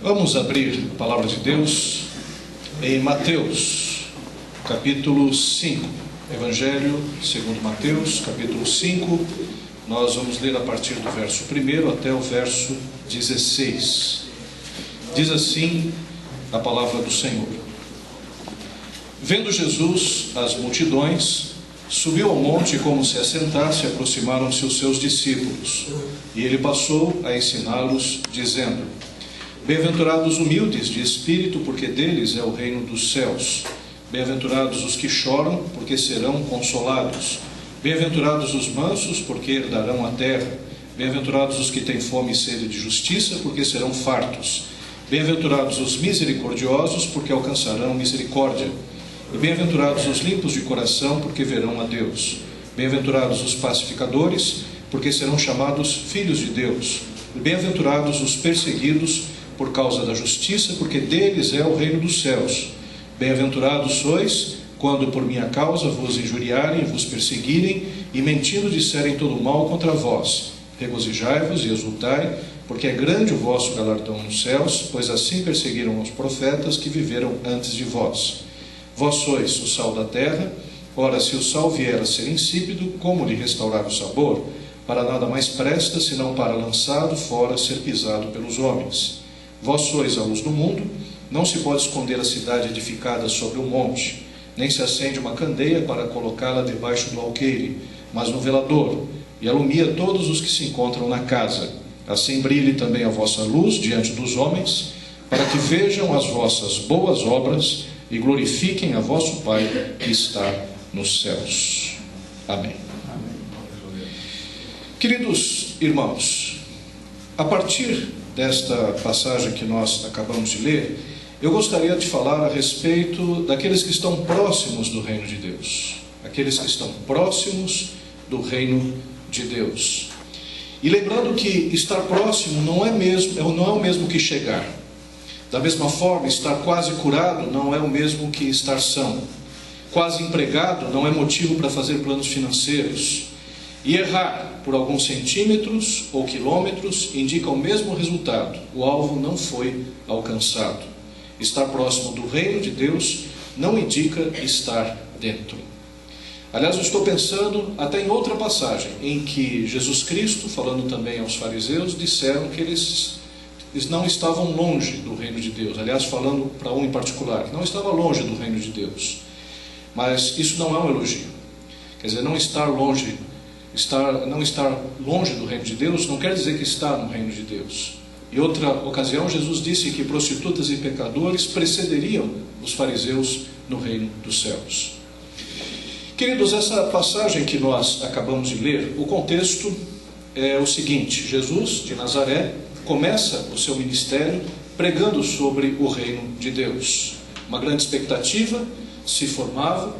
Vamos abrir a palavra de Deus em Mateus, capítulo 5. Evangelho segundo Mateus, capítulo 5. Nós vamos ler a partir do verso 1 até o verso 16. Diz assim a palavra do Senhor: Vendo Jesus as multidões, subiu ao monte e, como se assentasse, aproximaram-se os seus discípulos. E ele passou a ensiná-los, dizendo: Bem-aventurados os humildes de espírito, porque deles é o reino dos céus. Bem-aventurados os que choram, porque serão consolados. Bem-aventurados os mansos, porque herdarão a terra. Bem-aventurados os que têm fome e sede de justiça, porque serão fartos. Bem-aventurados os misericordiosos, porque alcançarão misericórdia. E bem-aventurados os limpos de coração, porque verão a Deus. Bem-aventurados os pacificadores, porque serão chamados filhos de Deus. E bem-aventurados os perseguidos por causa da justiça, porque deles é o reino dos céus. Bem-aventurados sois, quando por minha causa vos injuriarem e vos perseguirem, e mentindo disserem todo mal contra vós. Regozijai-vos e exultai, porque é grande o vosso galardão nos céus, pois assim perseguiram os profetas que viveram antes de vós. Vós sois o sal da terra. Ora, se o sal vier a ser insípido, como lhe restaurar o sabor? Para nada mais presta, senão para, lançado fora, ser pisado pelos homens. Vós sois a luz do mundo. Não se pode esconder a cidade edificada sobre um monte, nem se acende uma candeia para colocá-la debaixo do alqueire, mas no velador, e alumia todos os que se encontram na casa. Assim brilhe também a vossa luz diante dos homens, para que vejam as vossas boas obras e glorifiquem a vosso Pai que está nos céus. Amém. Queridos irmãos, a partir desta passagem que nós acabamos de ler, eu gostaria de falar a respeito daqueles que estão próximos do reino de Deus. Aqueles que estão próximos do reino de Deus. E lembrando que estar próximo não é o mesmo que chegar. Da mesma forma, estar quase curado não é o mesmo que estar são. Quase empregado não é motivo para fazer planos financeiros. E errar por alguns centímetros ou quilômetros indica o mesmo resultado. O alvo não foi alcançado. Estar próximo do reino de Deus não indica estar dentro. Aliás, eu estou pensando até em outra passagem, em que Jesus Cristo, falando também aos fariseus, disseram que eles não estavam longe do reino de Deus. Aliás, falando para um em particular, que não estava longe do reino de Deus. Mas isso não é um elogio. Quer dizer, não estar longe do reino de Deus não quer dizer que está no reino de Deus. Em outra ocasião, Jesus disse que prostitutas e pecadores precederiam os fariseus no reino dos céus. Queridos, essa passagem que nós acabamos de ler, o contexto é o seguinte: Jesus de Nazaré começa o seu ministério pregando sobre o reino de Deus. Uma grande expectativa se formava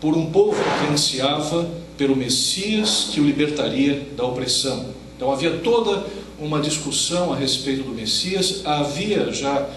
por um povo que ansiava pelo Messias que o libertaria da opressão. Então havia toda uma discussão a respeito do Messias. Havia já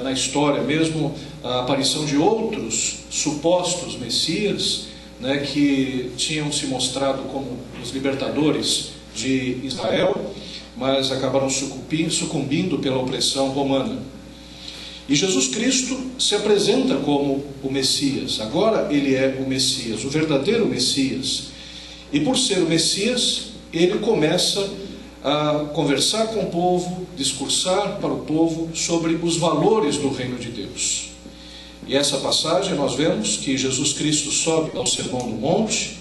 na história mesmo a aparição de outros supostos Messias, que tinham se mostrado como os libertadores de Israel, mas acabaram sucumbindo pela opressão romana. E Jesus Cristo se apresenta como o Messias. Agora ele é o Messias, o verdadeiro Messias. E por ser o Messias, ele começa a conversar com o povo, discursar para o povo sobre os valores do reino de Deus. E essa passagem nós vemos que Jesus Cristo sobe ao Sermão do Monte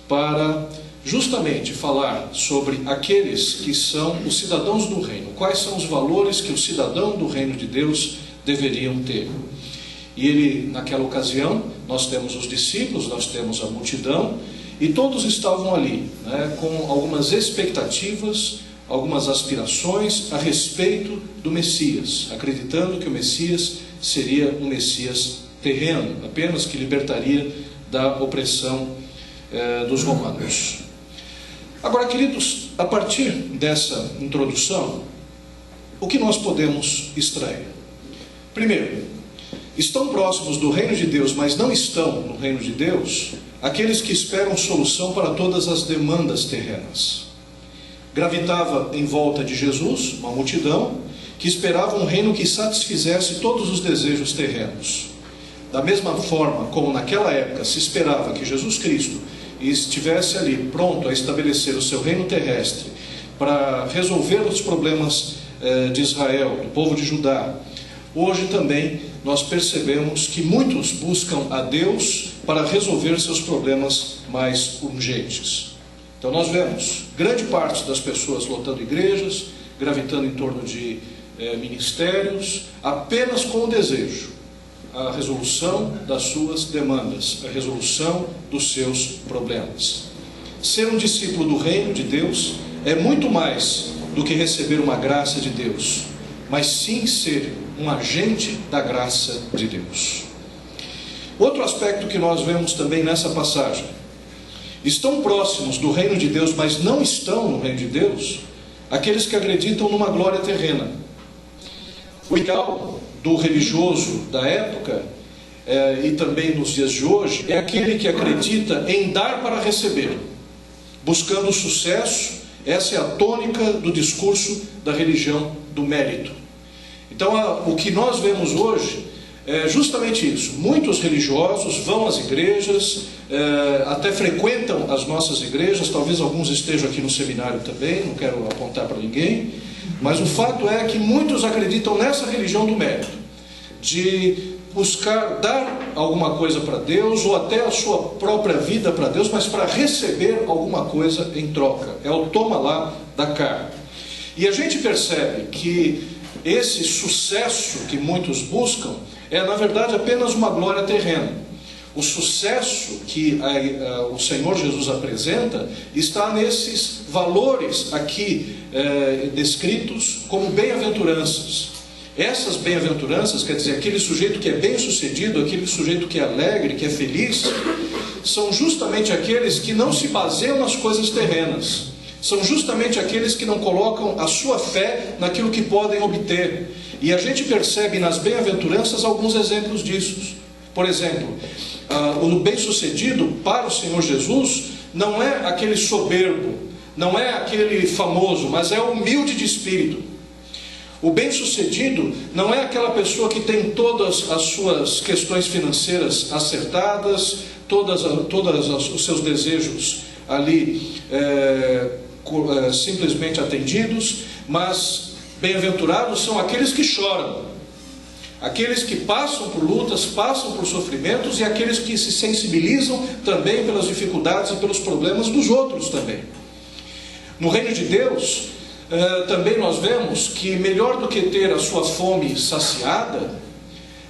para justamente falar sobre aqueles que são os cidadãos do reino. Quais são os valores que o cidadão do reino de Deus deveriam ter? E ele, naquela ocasião, nós temos os discípulos, nós temos a multidão, e todos estavam ali, com algumas expectativas, algumas aspirações a respeito do Messias, acreditando que o Messias seria um Messias terreno, apenas que libertaria da opressão dos romanos. Agora, queridos, a partir dessa introdução, o que nós podemos extrair? Primeiro, estão próximos do reino de Deus, mas não estão no reino de Deus, aqueles que esperam solução para todas as demandas terrenas. Gravitava em volta de Jesus uma multidão que esperava um reino que satisfizesse todos os desejos terrenos. Da mesma forma como naquela época se esperava que Jesus Cristo estivesse ali pronto a estabelecer o seu reino terrestre para resolver os problemas de Israel, do povo de Judá, hoje também nós percebemos que muitos buscam a Deus para resolver seus problemas mais urgentes. Então nós vemos grande parte das pessoas lotando igrejas, gravitando em torno de ministérios, apenas com o desejo, a resolução das suas demandas, a resolução dos seus problemas. Ser um discípulo do reino de Deus é muito mais do que receber uma graça de Deus, mas sim ser um agente da graça de Deus. Outro aspecto que nós vemos também nessa passagem: estão próximos do reino de Deus, mas não estão no reino de Deus, aqueles que acreditam numa glória terrena. O ideal do religioso da época, e também nos dias de hoje, é aquele que acredita em dar para receber, buscando o sucesso. Essa é a tônica do discurso da religião do mérito. Então, o que nós vemos hoje é justamente isso. Muitos religiosos vão às igrejas, até frequentam as nossas igrejas, talvez alguns estejam aqui no seminário também, não quero apontar para ninguém, mas o fato é que muitos acreditam nessa religião do mérito, de buscar dar alguma coisa para Deus, ou até a sua própria vida para Deus, mas para receber alguma coisa em troca. É o toma lá da cá. E a gente percebe que esse sucesso que muitos buscam é, na verdade, apenas uma glória terrena. O sucesso que o Senhor Jesus apresenta está nesses valores aqui descritos como bem-aventuranças. Essas bem-aventuranças, quer dizer, aquele sujeito que é bem-sucedido, aquele sujeito que é alegre, que é feliz, são justamente aqueles que não se baseiam nas coisas terrenas. São justamente aqueles que não colocam a sua fé naquilo que podem obter. E a gente percebe nas bem-aventuranças alguns exemplos disso. Por exemplo, o bem-sucedido para o Senhor Jesus não é aquele soberbo, não é aquele famoso, mas é o humilde de espírito. O bem-sucedido não é aquela pessoa que tem todas as suas questões financeiras acertadas, todos os seus desejos ali simplesmente atendidos, mas bem-aventurados são aqueles que choram, aqueles que passam por lutas, passam por sofrimentos, e aqueles que se sensibilizam também pelas dificuldades e pelos problemas dos outros também. No reino de Deus, também nós vemos que melhor do que ter a sua fome saciada,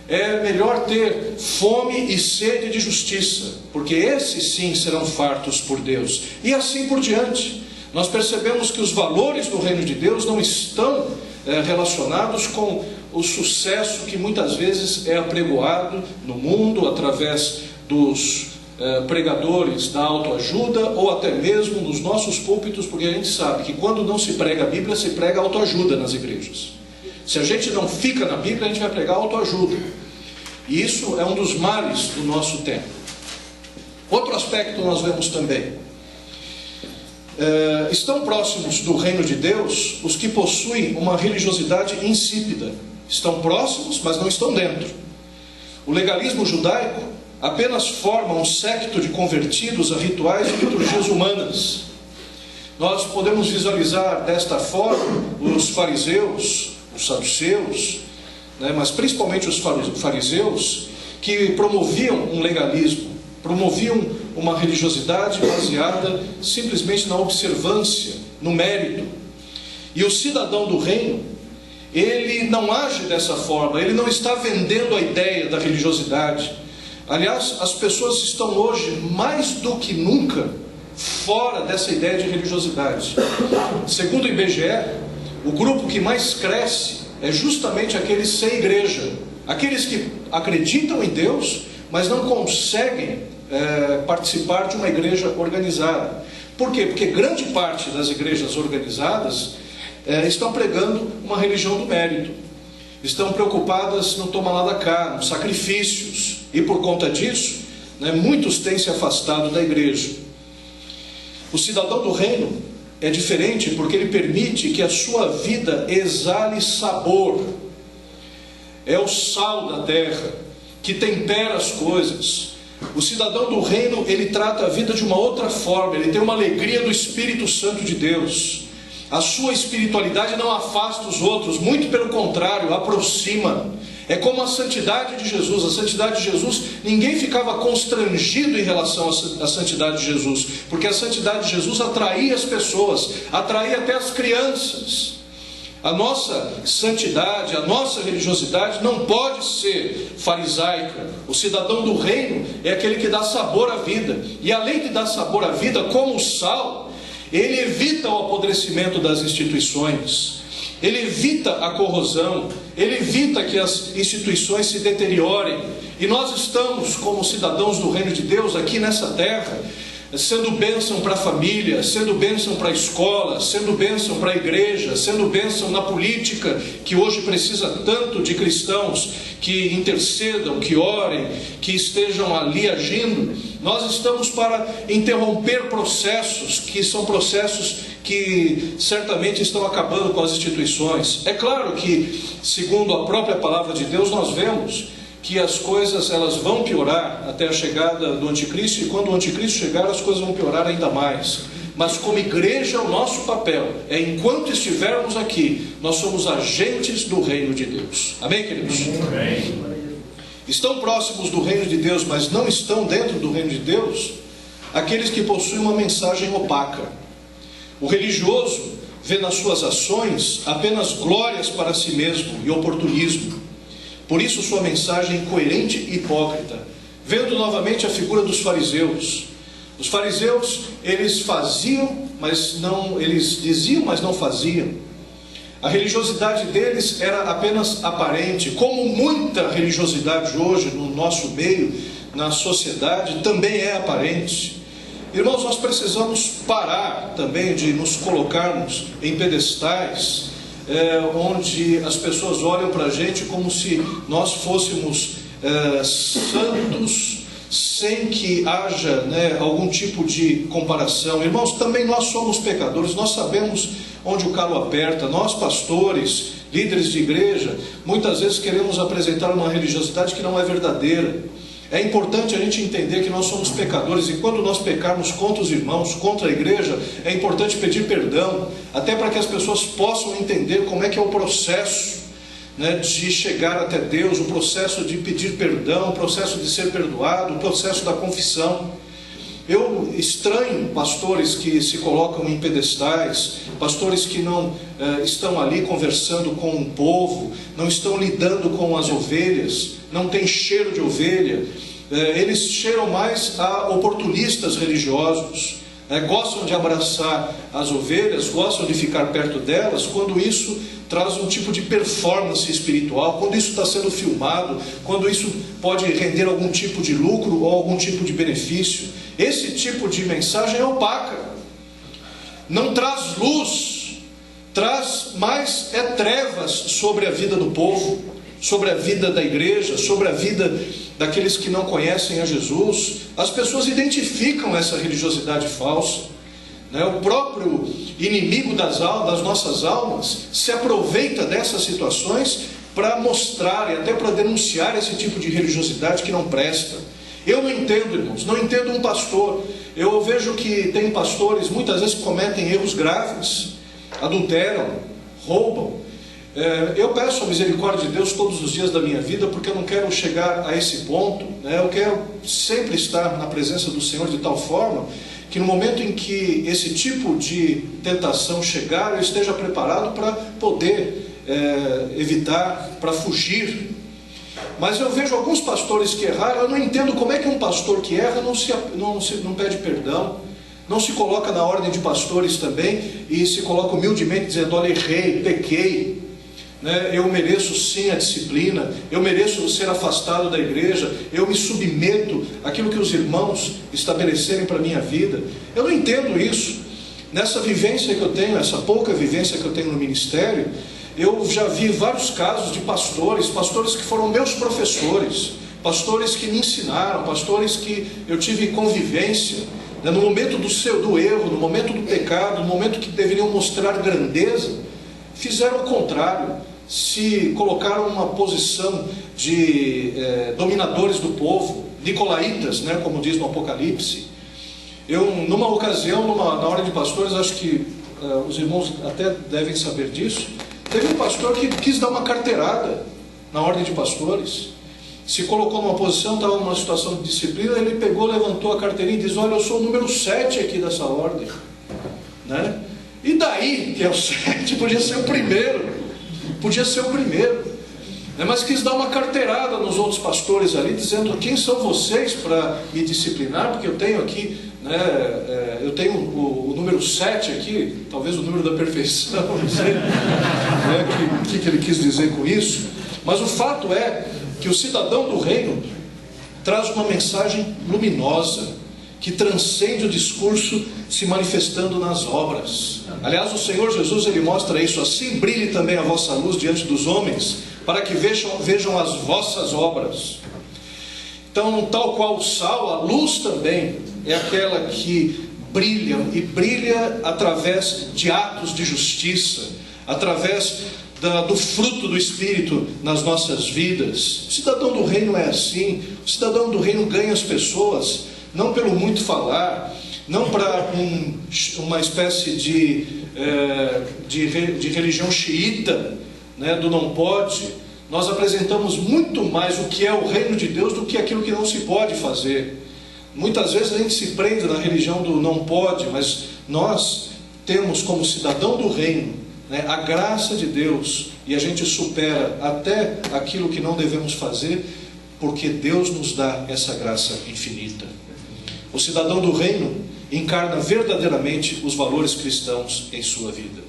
é melhor ter fome e sede de justiça, porque esses sim serão fartos por Deus, e assim por diante. Nós percebemos que os valores do reino de Deus não estão relacionados com o sucesso que muitas vezes é apregoado no mundo através dos pregadores da autoajuda, ou até mesmo nos nossos púlpitos, porque a gente sabe que quando não se prega a Bíblia, se prega autoajuda nas igrejas. Se a gente não fica na Bíblia, a gente vai pregar autoajuda. E isso é um dos males do nosso tempo. Outro aspecto nós vemos também. Estão próximos do reino de Deus os que possuem uma religiosidade insípida. Estão próximos, mas não estão dentro. O legalismo judaico apenas forma um séquito de convertidos a rituais e liturgias humanas. Nós podemos visualizar desta forma os fariseus, os saduceus, mas principalmente os fariseus, que promoviam um legalismo, promoviam uma religiosidade baseada simplesmente na observância, no mérito. E o cidadão do reino, ele não age dessa forma, ele não está vendendo a ideia da religiosidade. Aliás, as pessoas estão hoje, mais do que nunca, fora dessa ideia de religiosidade. Segundo o IBGE, o grupo que mais cresce é justamente aqueles sem igreja, aqueles que acreditam em Deus, mas não conseguem participar de uma igreja organizada. Por quê? Porque grande parte das igrejas organizadas estão pregando uma religião do mérito, estão preocupadas no toma lá da cá, nos sacrifícios, e por conta disso, muitos têm se afastado da igreja. O cidadão do reino é diferente porque ele permite que a sua vida exale sabor. É o sal da terra que tempera as coisas. O cidadão do reino, ele trata a vida de uma outra forma, ele tem uma alegria do Espírito Santo de Deus. A sua espiritualidade não afasta os outros, muito pelo contrário, aproxima. É como a santidade de Jesus. A santidade de Jesus, ninguém ficava constrangido em relação à santidade de Jesus, porque a santidade de Jesus atraía as pessoas, atraía até as crianças. A nossa santidade, a nossa religiosidade não pode ser farisaica. O cidadão do reino é aquele que dá sabor à vida. E além de dar sabor à vida, como o sal, ele evita o apodrecimento das instituições. Ele evita a corrosão. Ele evita que as instituições se deteriorem. E nós estamos, como cidadãos do reino de Deus, aqui nessa terra, sendo bênção para a família, sendo bênção para a escola, sendo bênção para a igreja, sendo bênção na política, que hoje precisa tanto de cristãos que intercedam, que orem, que estejam ali agindo. Nós estamos para interromper processos, que são processos que certamente estão acabando com as instituições. É claro que, segundo a própria palavra de Deus, nós vemos que as coisas elas vão piorar até a chegada do anticristo, e quando o anticristo chegar as coisas vão piorar ainda mais. Mas como igreja o nosso papel é, enquanto estivermos aqui, nós somos agentes do reino de Deus. Amém, queridos? Amém. Estão próximos do reino de Deus, mas não estão dentro do reino de Deus aqueles que possuem uma mensagem opaca. O religioso vê nas suas ações apenas glórias para si mesmo e oportunismo. Por isso sua mensagem é incoerente e hipócrita. Vendo novamente a figura dos fariseus. Os fariseus, eles faziam, mas não, eles diziam, mas não faziam. A religiosidade deles era apenas aparente, como muita religiosidade hoje no nosso meio, na sociedade, também é aparente. Irmãos, nós precisamos parar também de nos colocarmos em pedestais, onde as pessoas olham para a gente como se nós fôssemos santos, sem que haja algum tipo de comparação. Irmãos, também nós somos pecadores, nós sabemos onde o calo aperta. Nós, pastores, líderes de igreja, muitas vezes queremos apresentar uma religiosidade que não é verdadeira. É importante a gente entender que nós somos pecadores, e quando nós pecarmos contra os irmãos, contra a igreja, é importante pedir perdão, até para que as pessoas possam entender como é que é o processo de chegar até Deus, o processo de pedir perdão, o processo de ser perdoado, o processo da confissão. Eu estranho pastores que se colocam em pedestais, pastores que não estão ali conversando com o povo, não estão lidando com as ovelhas, não tem cheiro de ovelha. Eles cheiram mais a oportunistas religiosos, gostam de abraçar as ovelhas, gostam de ficar perto delas, quando isso traz um tipo de performance espiritual, quando isso está sendo filmado, quando isso pode render algum tipo de lucro ou algum tipo de benefício. Esse tipo de mensagem é opaca, não traz luz, traz mais trevas sobre a vida do povo, sobre a vida da igreja, sobre a vida daqueles que não conhecem a Jesus. As pessoas identificam essa religiosidade falsa. O próprio inimigo das nossas almas se aproveita dessas situações para mostrar e até para denunciar esse tipo de religiosidade que não presta. Eu não entendo, irmãos, não entendo um pastor. Eu vejo que tem pastores, muitas vezes, que cometem erros graves, adulteram, roubam. Eu peço a misericórdia de Deus todos os dias da minha vida, porque eu não quero chegar a esse ponto. Eu quero sempre estar na presença do Senhor de tal forma que no momento em que esse tipo de tentação chegar, eu esteja preparado para poder evitar, para fugir. Mas eu vejo alguns pastores que erraram. Eu não entendo como é que um pastor que erra não pede perdão, não se coloca na ordem de pastores também e se coloca humildemente dizendo: olha, errei, pequei, eu mereço sim a disciplina, eu mereço ser afastado da igreja, eu me submeto àquilo que os irmãos estabelecerem para a minha vida. Eu não entendo isso. Nessa vivência que eu tenho, essa pouca vivência que eu tenho no ministério, eu já vi vários casos de pastores que foram meus professores, pastores que me ensinaram, pastores que eu tive convivência, no momento do erro, no momento do pecado, no momento que deveriam mostrar grandeza, fizeram o contrário, se colocaram numa posição de dominadores do povo, nicolaítas, como diz no Apocalipse. Numa ocasião, na Ordem de Pastores, acho que os irmãos até devem saber disso, teve um pastor que quis dar uma carteirada na Ordem de Pastores, se colocou numa posição, estava numa situação de disciplina, ele pegou, levantou a carteirinha e diz: olha, eu sou o número 7 aqui dessa ordem, e daí que é o 7, podia ser o primeiro, mas quis dar uma carteirada nos outros pastores ali, dizendo: quem são vocês para me disciplinar, porque eu tenho aqui, eu tenho o número 7 aqui, talvez o número da perfeição, não sei o que ele quis dizer com isso, mas o fato é que o cidadão do reino traz uma mensagem luminosa, que transcende o discurso, se manifestando nas obras. Aliás, o Senhor Jesus, ele mostra isso: assim brilhe também a vossa luz diante dos homens, para que vejam as vossas obras. Então, tal qual o sal, a luz também é aquela que brilha, e brilha através de atos de justiça, através do fruto do Espírito nas nossas vidas. O cidadão do reino é assim. O cidadão do reino ganha as pessoas, não pelo muito falar, não para uma espécie de religião xiita, do não pode. Nós apresentamos muito mais o que é o reino de Deus do que aquilo que não se pode fazer. Muitas vezes a gente se prende na religião do não pode, mas nós temos como cidadão do reino a graça de Deus, e a gente supera até aquilo que não devemos fazer, porque Deus nos dá essa graça infinita. O cidadão do reino encarna verdadeiramente os valores cristãos em sua vida.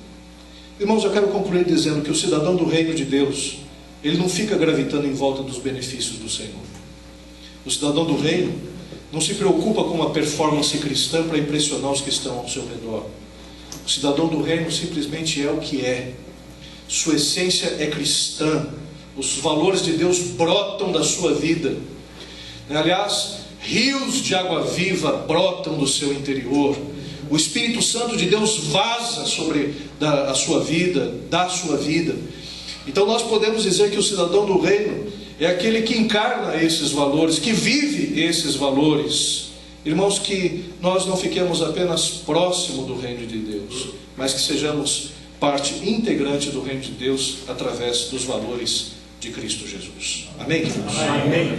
Irmãos, eu quero concluir dizendo que o cidadão do reino de Deus, ele não fica gravitando em volta dos benefícios do Senhor. O cidadão do reino não se preocupa com uma performance cristã para impressionar os que estão ao seu redor. O cidadão do reino simplesmente é o que é. Sua essência é cristã. Os valores de Deus brotam da sua vida. Aliás, rios de água viva brotam do seu interior. O Espírito Santo de Deus vaza sobre a sua vida, da sua vida. Então nós podemos dizer que o cidadão do reino é aquele que encarna esses valores, que vive esses valores. Irmãos, que nós não fiquemos apenas próximo do reino de Deus, mas que sejamos parte integrante do reino de Deus através dos valores de Cristo Jesus. Amém, queridos? Amém.